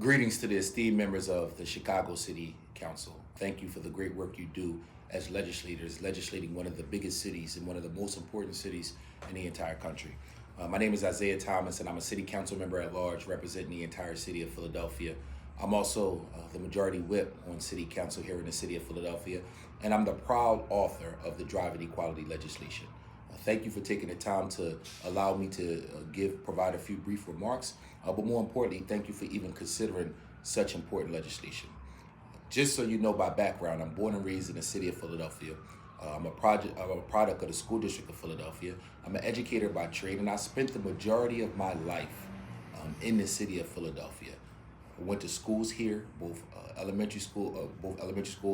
Greetings to the esteemed members of the Chicago City Council. Thank you for the great work you do as legislators, legislating one of the biggest cities and one of the most important cities in the entire country. My name is Isaiah Thomas, and I'm a city council member at large representing the entire city of Philadelphia. I'm also the majority whip on city council here in the city of Philadelphia, and I'm the proud author of the driving equality legislation. Thank you for taking the time to allow me to provide a few brief remarks, but more importantly, thank you for even considering such important legislation. Just so you know by background, I'm born and raised in the city of Philadelphia. I'm a product of the school district of Philadelphia. I'm an educator by trade, and I spent the majority of my life in the city of Philadelphia. I went to schools here, both elementary school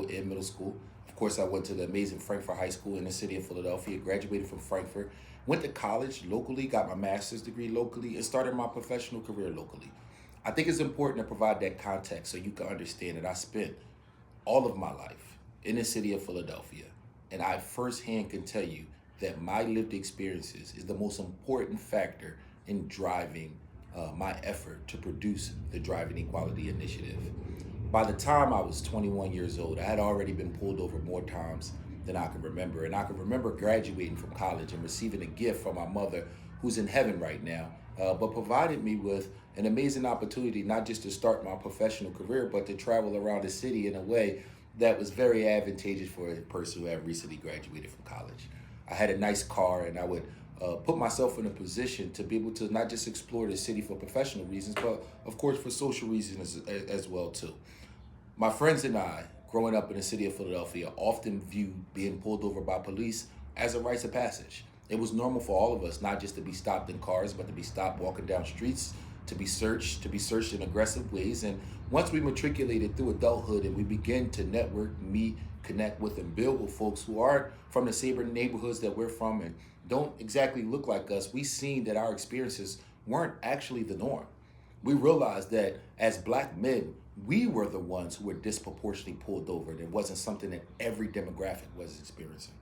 and middle school. Of course, I went to the amazing Frankfurt High School in the city of Philadelphia, graduated from Frankfurt, went to college locally, got my master's degree locally, and started my professional career locally. I think it's important to provide that context so you can understand that I spent all of my life in the city of Philadelphia, and I firsthand can tell you that my lived experiences is the most important factor in driving my effort to produce the Driving Equality Initiative. By the time I was 21 years old, I had already been pulled over more times than I can remember. And I can remember graduating from college and receiving a gift from my mother, who's in heaven right now, but provided me with an amazing opportunity, not just to start my professional career, but to travel around the city in a way that was very advantageous for a person who had recently graduated from college. I had a nice car, and I would put myself in a position to be able to not just explore the city for professional reasons, but of course for social reasons as well too. My friends and I, growing up in the city of Philadelphia, often viewed being pulled over by police as a rite of passage. It was normal for all of us not just to be stopped in cars, but to be stopped walking down streets, to be searched in aggressive ways. And once we matriculated through adulthood and we began to network, meet, connect with, and build with folks who aren't from the same neighborhoods that we're from and don't exactly look like us, we seen that our experiences weren't actually the norm. We realized that as Black men, we were the ones who were disproportionately pulled over. And it wasn't something that every demographic was experiencing.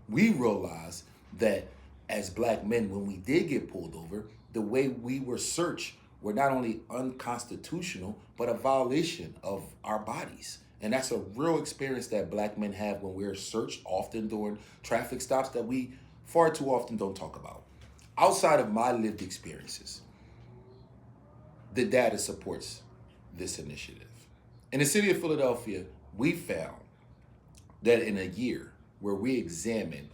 We realized that as Black men, when we did get pulled over, the way we were searched were not only unconstitutional, but a violation of our bodies. And that's a real experience that Black men have when we're searched, often during traffic stops that we far too often don't talk about. Outside of my lived experiences, the data supports this initiative. In the city of Philadelphia, we found that in a year where we examined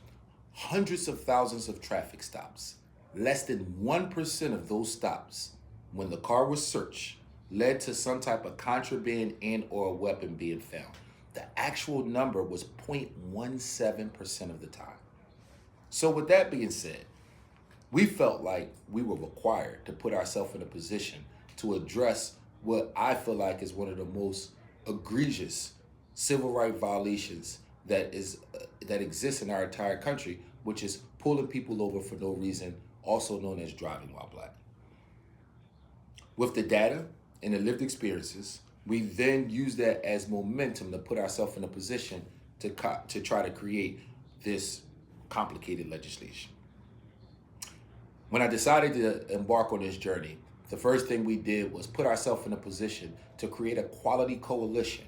hundreds of thousands of traffic stops, less than 1% of those stops, when the car was searched, led to some type of contraband and or a weapon being found. The actual number was 0.17% of the time. So with that being said, we felt like we were required to put ourselves in a position to address what I feel like is one of the most egregious civil rights violations that exists in our entire country, which is pulling people over for no reason, also known as driving while Black. With the data and the lived experiences, we then use that as momentum to put ourselves in a position to try to create this complicated legislation. When I decided to embark on this journey, the first thing we did was put ourselves in a position to create a quality coalition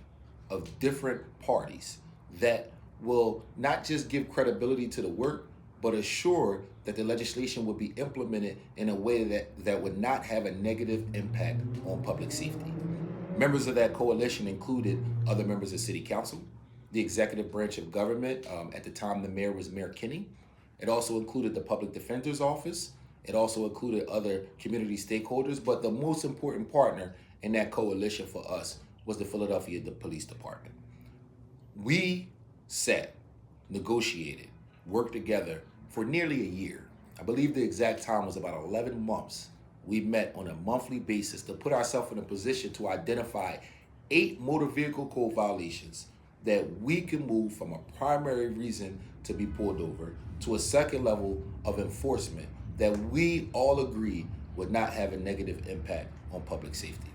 of different parties that will not just give credibility to the work, but assure that the legislation would be implemented in a way that would not have a negative impact on public safety. Members of that coalition included other members of City Council, the executive branch of government. At the time, the mayor was Mayor Kinney. It also included the Public Defender's Office. It also included other community stakeholders, but the most important partner in that coalition for us was the Philadelphia Police Department. We sat, negotiated, worked together for nearly a year. I believe the exact time was about 11 months. We met on a monthly basis to put ourselves in a position to identify 8 motor vehicle code violations that we can move from a primary reason to be pulled over to a second level of enforcement that we all agreed would not have a negative impact on public safety.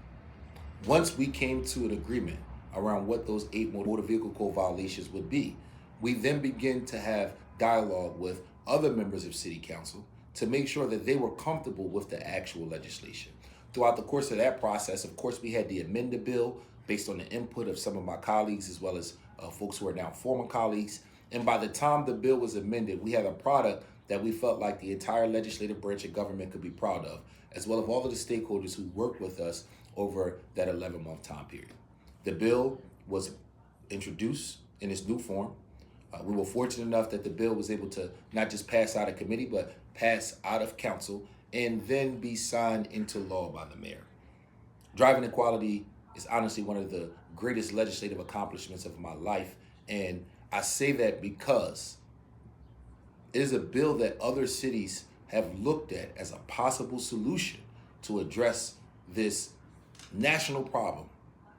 Once we came to an agreement around what those 8 motor vehicle code violations would be, we then began to have dialogue with other members of City Council to make sure that they were comfortable with the actual legislation. Throughout the course of that process, of course, we had to amend the bill based on the input of some of my colleagues as well as folks who are now former colleagues. And by the time the bill was amended, we had a product that we felt like the entire legislative branch of government could be proud of, as well as all of the stakeholders who worked with us over that 11-month time period. The bill was introduced in its new form. We were fortunate enough that the bill was able to not just pass out of committee, but pass out of council and then be signed into law by the mayor. Driving equality is honestly one of the greatest legislative accomplishments of my life. And I say that because it is a bill that other cities have looked at as a possible solution to address this national problem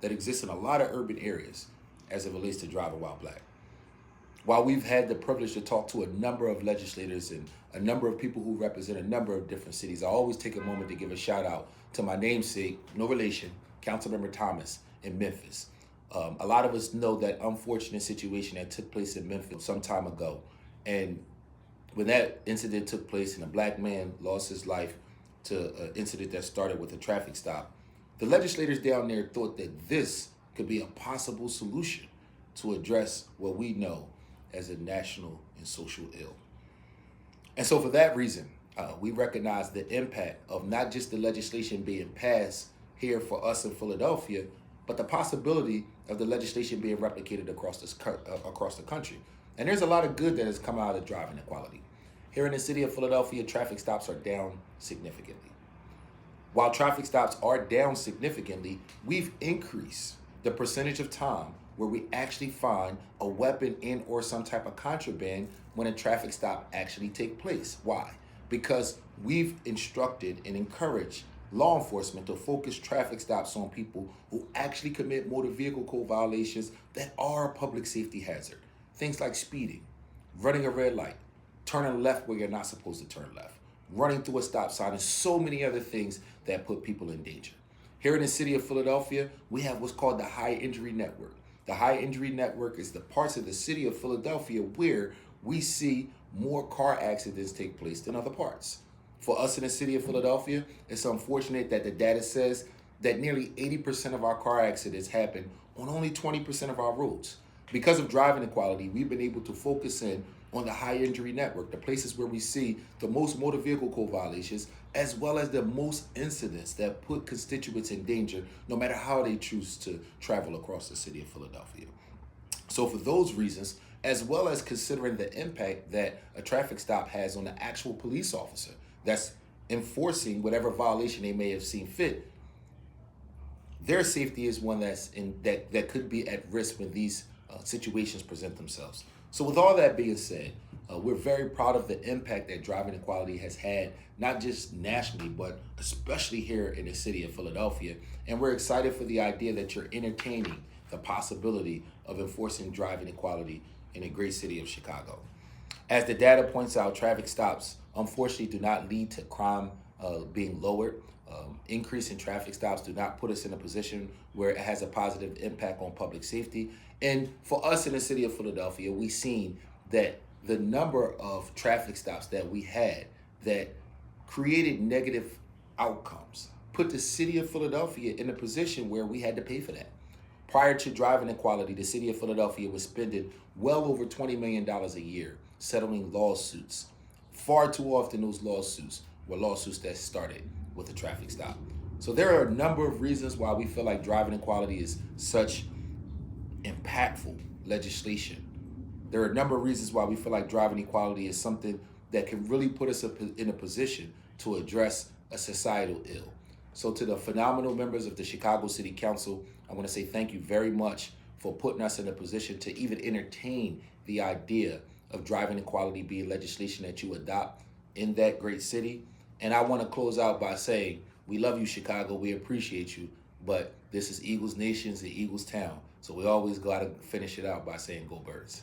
that exists in a lot of urban areas as it relates to driving while black. While we've had the privilege to talk to a number of legislators and a number of people who represent a number of different cities, I always take a moment to give a shout out to my namesake, no relation, Councilmember Thomas in Memphis. A lot of us know that unfortunate situation that took place in Memphis some time ago. And when that incident took place and a black man lost his life to an incident that started with a traffic stop, the legislators down there thought that this could be a possible solution to address what we know as a national and social ill. And so for that reason, we recognize the impact of not just the legislation being passed here for us in Philadelphia, but the possibility of the legislation being replicated across the country. And there's a lot of good that has come out of driving equality. Here in the city of Philadelphia, traffic stops are down significantly. While traffic stops are down significantly, we've increased the percentage of time where we actually find a weapon and or some type of contraband when a traffic stop actually takes place. Why? Because we've instructed and encouraged law enforcement to focus traffic stops on people who actually commit motor vehicle code violations that are a public safety hazard. Things like speeding, running a red light, turning left where you're not supposed to turn left, running through a stop sign, and so many other things that put people in danger. Here in the city of Philadelphia, we have what's called the high injury network. The high injury network is the parts of the city of Philadelphia where we see more car accidents take place than other parts. For us in the city of Philadelphia, it's unfortunate that the data says that nearly 80% of our car accidents happen on only 20% of our roads. Because of driving equality, we've been able to focus in on the high injury network, the places where we see the most motor vehicle code violations, as well as the most incidents that put constituents in danger, no matter how they choose to travel across the city of Philadelphia. So for those reasons, as well as considering the impact that a traffic stop has on the actual police officer that's enforcing whatever violation they may have seen fit, their safety is one that could be at risk when these situations present themselves. So with all that being said, we're very proud of the impact that driving equality has had, not just nationally, but especially here in the city of Philadelphia. And we're excited for the idea that you're entertaining the possibility of enforcing driving equality in the great city of Chicago. As the data points out, traffic stops unfortunately do not lead to crime being lowered. Increase in traffic stops do not put us in a position where it has a positive impact on public safety. And for us in the city of Philadelphia, we've seen that the number of traffic stops that we had that created negative outcomes put the city of Philadelphia in a position where we had to pay for that. Prior to driving equality, the city of Philadelphia was spending well over $20 million a year settling lawsuits. Far too often those lawsuits were lawsuits that started with a traffic stop. So there are a number of reasons why we feel like driving equality is such impactful legislation. There are a number of reasons why we feel like driving equality is something that can really put us in a position to address a societal ill. So to the phenomenal members of the Chicago City Council, I want to say thank you very much for putting us in a position to even entertain the idea of driving equality being legislation that you adopt in that great city. And I want to close out by saying, we love you, Chicago. We appreciate you. But this is Eagles Nations and Eagles Town. So we always got to finish it out by saying, go Birds.